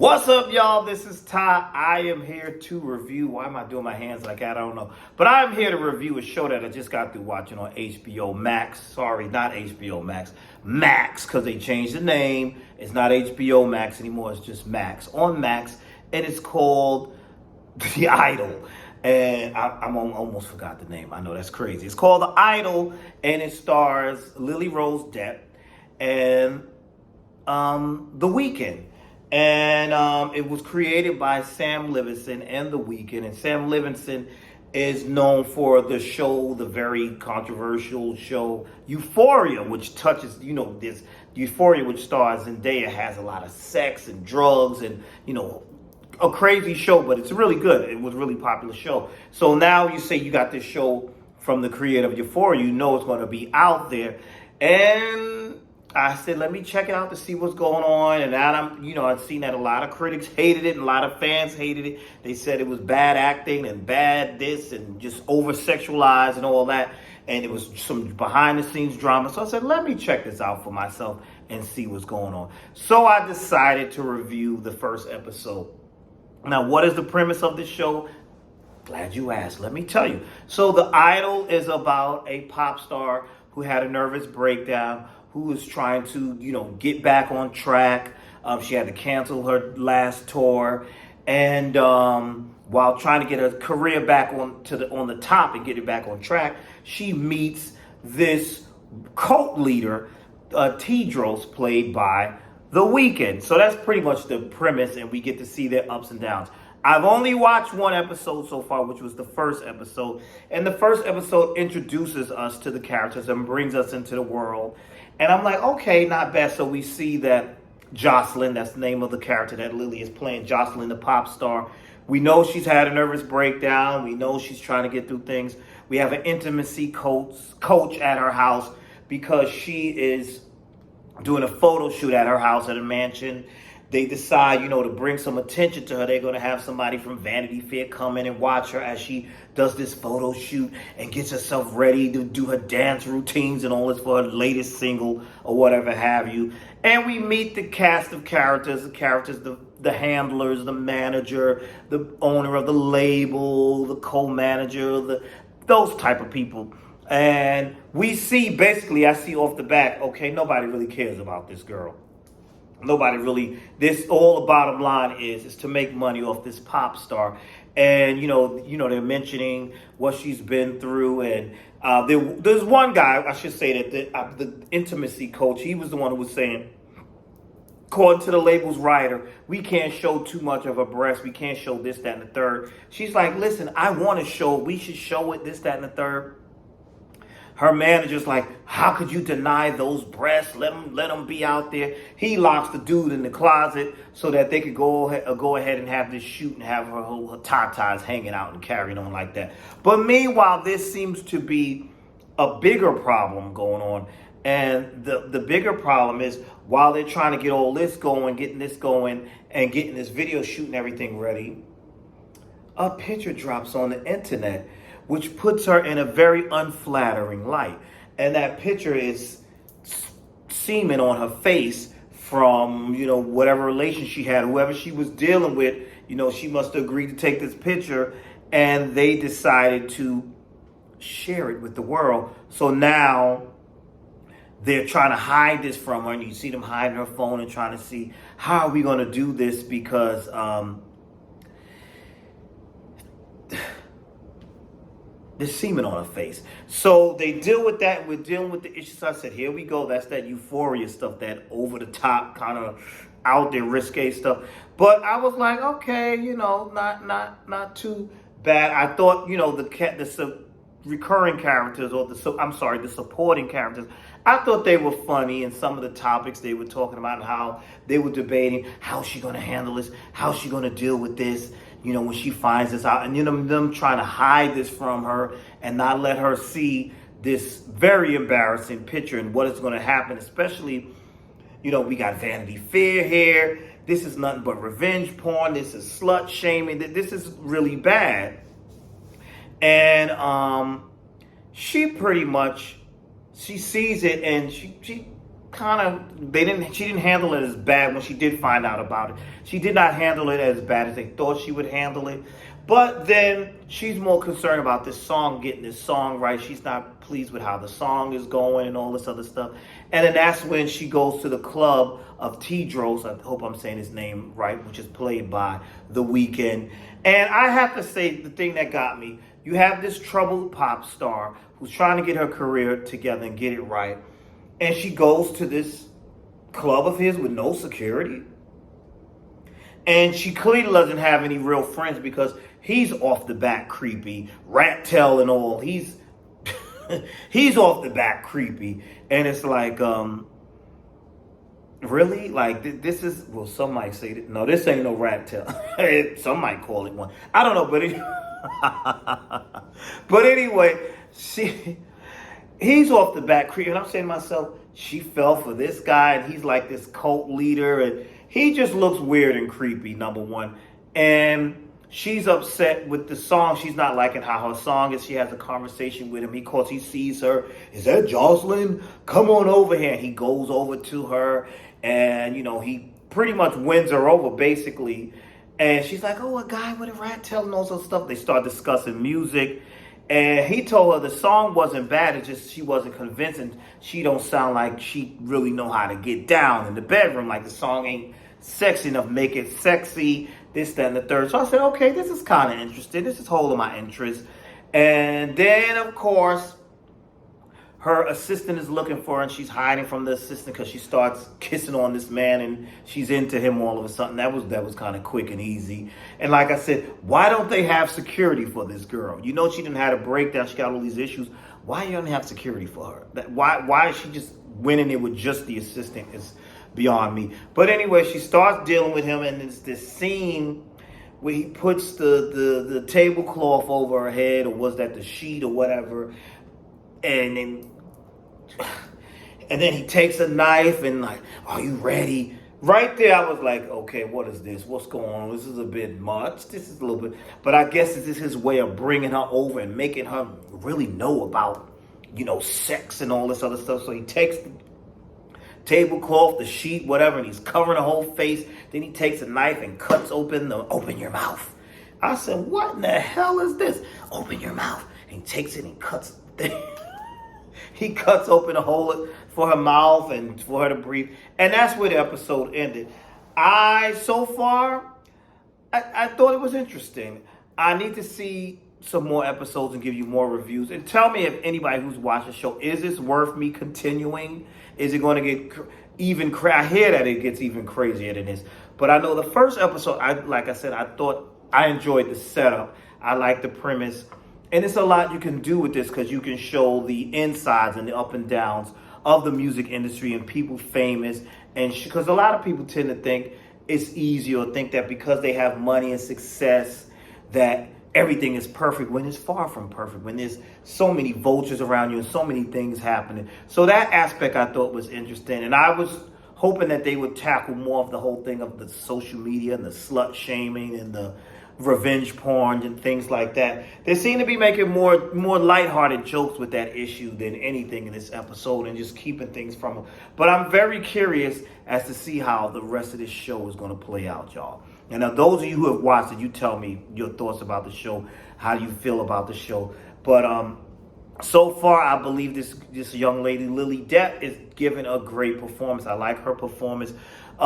What's up, y'all? This is Ty. I am here to review. Why am I doing my hands like that? I don't know. But I'm here to review a show that I just got through watching on HBO Max. Sorry, not HBO Max. Max, because they changed the name. It's not HBO Max anymore. It's just Max. On Max. And it's called The Idol. And I almost forgot the name. I know that's crazy. It's called The Idol. And it stars Lily Rose Depp and The Weeknd. And it was created by Sam Levinson and The Weeknd. And Sam Levinson is known for the show, the very controversial show Euphoria, which touches, this Euphoria, which stars Zendaya, has a lot of sex and drugs and, a crazy show, but it's really good. It was a really popular show. So now you say you got this show from the creator of Euphoria, you know it's going to be out there. And I said, let me check it out to see what's going on. And now I've seen that a lot of critics hated it and a lot of fans hated it. They said it was bad acting and bad this and just over-sexualized and all that. And it was some behind-the-scenes drama. So I said, let me check this out for myself and see what's going on. So I decided to review the first episode. Now, what is the premise of this show? Glad you asked. Let me tell you. So The Idol is about a pop star who had a nervous breakdown, who was trying to, get back on track. She had to cancel her last tour. And while trying to get her career back on the top and get it back on track, she meets this cult leader, Tedros, played by The Weeknd. So that's pretty much the premise, and we get to see their ups and downs. I've only watched one episode so far, which was the first episode. And the first episode introduces us to the characters and brings us into the world. And I'm like, okay, not bad. So we see that Jocelyn, that's the name of the character that Lily is playing, Jocelyn, the pop star. We know she's had a nervous breakdown. We know she's trying to get through things. We have an intimacy coach at her house because she is doing a photo shoot at her house at a mansion. They decide, to bring some attention to her. They're going to have somebody from Vanity Fair come in and watch her as she does this photo shoot and gets herself ready to do her dance routines and all this for her latest single or whatever have you. And we meet the cast of characters, the handlers, the manager, the owner of the label, the co-manager, those type of people. And we see, basically, I see off the bat, okay, nobody really cares about this girl. Nobody really, all the bottom line is to make money off this pop star. And, they're mentioning what she's been through. And there's one guy, I should say that the intimacy coach, he was the one who was saying, according to the label's writer, we can't show too much of her breast. We can't show this, that, and the third. She's like, listen, I want to show, we should show it, this, that, and the third. Her manager's like, how could you deny those breasts? Let them be out there. He locks the dude in the closet so that they could go ahead and have this shoot and have her tatas hanging out and carrying on like that. But meanwhile, this seems to be a bigger problem going on. And the bigger problem is while they're trying to get all this going, getting this going, and getting this video shoot and everything ready, a picture drops on the internet, which puts her in a very unflattering light. And that picture is semen on her face from, whatever relation she had, whoever she was dealing with, she must have agreed to take this picture, and they decided to share it with the world. So now they're trying to hide this from her, and you see them hiding her phone and trying to see, how are we going to do this? Because there's semen on her face. So they deal with that. We're dealing with the issues. So I said, here we go. That's that Euphoria stuff, that over the top kind of out there risque stuff. But I was like, okay, not too bad. I thought, the recurring characters, or the supporting characters, I thought they were funny, and some of the topics they were talking about and how they were debating, how's she going to handle this? How's she going to deal with this? When she finds this out, and them trying to hide this from her and not let her see this very embarrassing picture and what is going to happen, especially, we got Vanity Fair here. This is nothing but revenge porn. This is slut shaming. This is really bad. And she pretty much, she sees it, and she kind of, she didn't handle it as bad when she did find out about it. She did not handle it as bad as they thought she would handle it. But then she's more concerned about this song, getting this song right. She's not pleased with how the song is going and all this other stuff. And then that's when she goes to the club of Tedros, I hope I'm saying his name right, which is played by The Weeknd. And I have to say, the thing that got me, you have this troubled pop star who's trying to get her career together and get it right. And she goes to this club of his with no security. And she clearly doesn't have any real friends because he's off the bat creepy, rat tail and all. He's he's off the bat creepy. And it's like, really? Like, this is, well, some might say that, no, this ain't no rat tail. Some might call it one. I don't know, but anyway, he's off the bat creepy. And I'm saying to myself, she fell for this guy, and he's like this cult leader, and he just looks weird and creepy, number one. And she's upset with the song. She's not liking how her song is. She has a conversation with him. He sees her. Is that Jocelyn? Come on over here. And he goes over to her, and, he pretty much wins her over, basically. And she's like, oh, a guy with a rat tail and all sorts of stuff. They start discussing music. And he told her the song wasn't bad. It's just she wasn't convincing. She don't sound like she really know how to get down in the bedroom. Like the song ain't sexy enough. Make it sexy. This, that, and the third. So I said, okay, this is kind of interesting. This is holding my interest. And then, of course, her assistant is looking for her, and she's hiding from the assistant because she starts kissing on this man, and she's into him all of a sudden. That was kind of quick and easy. And like I said, why don't they have security for this girl? She didn't have a breakdown. She got all these issues. Why you don't have security for her? Why is she just winning it with just the assistant is beyond me. But anyway, she starts dealing with him, and it's this scene where he puts the tablecloth over her head, or was that the sheet or whatever, and then he takes a knife and like, are you ready? Right there, I was like, okay, what is this? What's going on? This is a bit much. This is a little bit, but I guess this is his way of bringing her over and making her really know about, sex and all this other stuff. So he takes the tablecloth, the sheet, whatever, and he's covering her whole face. Then he takes a knife and cuts open your mouth. I said, what in the hell is this? Open your mouth. And he takes it and cuts he cuts open a hole for her mouth and for her to breathe. And that's where the episode ended. So far, I thought it was interesting. I need to see some more episodes and give you more reviews. And tell me, if anybody who's watched the show, is this worth me continuing? Is it going to get even I hear that it gets even crazier than this. But I know the first episode, like I said, I thought I enjoyed the setup. I like the premise. And it's a lot you can do with this because you can show the insides and the up and downs of the music industry and people famous. And because a lot of people tend to think it's easy, or think that because they have money and success that everything is perfect, when it's far from perfect, when there's so many vultures around you and so many things happening. So that aspect I thought was interesting. And I was hoping that they would tackle more of the whole thing of the social media and the slut shaming and the revenge porn and things like that. They seem to be making more lighthearted jokes with that issue than anything in this episode, and just keeping things from them. But I'm very curious as to see how the rest of this show is going to play out, y'all. And now those of you who have watched it, you tell me your thoughts about the show, how you feel about the show. But so far, I believe this young lady, Lily Depp, is giving a great performance. I like her performance. The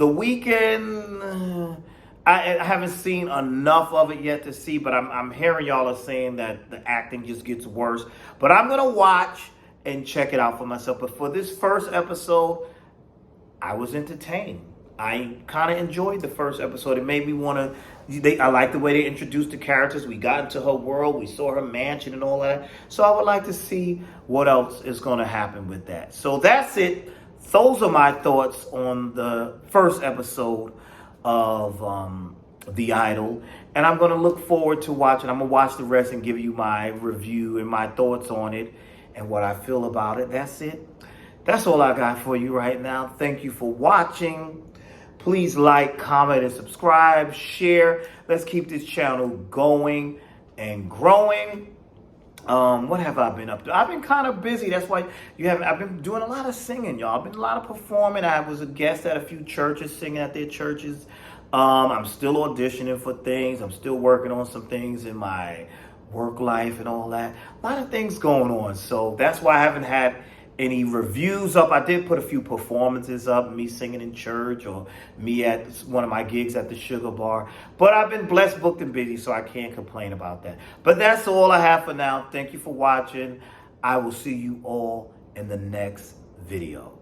Weeknd, I haven't seen enough of it yet to see, but I'm hearing y'all are saying that the acting just gets worse. But I'm going to watch and check it out for myself. But for this first episode, I was entertained. I kind of enjoyed the first episode. It made me want to, I like the way they introduced the characters. We got into her world. We saw her mansion and all that. So I would like to see what else is going to happen with that. So that's it. Those are my thoughts on the first episode of The Idol. And I'm going to look forward to watching. I'm going to watch the rest and give you my review and my thoughts on it and what I feel about it. That's it. That's all I got for you right now. Thank you for watching. Please like, comment, and subscribe. Share. Let's keep this channel going and growing. What have I been up to? I've been kind of busy. That's why you haven't. I've been doing a lot of singing, y'all. I've been a lot of performing. I was a guest at a few churches, singing at their churches. I'm still auditioning for things. I'm still working on some things in my work life and all that. A lot of things going on. So that's why I haven't had any reviews up. I did put a few performances up, me singing in church or me at one of my gigs at the Sugar Bar. But I've been blessed, booked, and busy, so I can't complain about that. But that's all I have for now. Thank you for watching. I will see you all in the next video.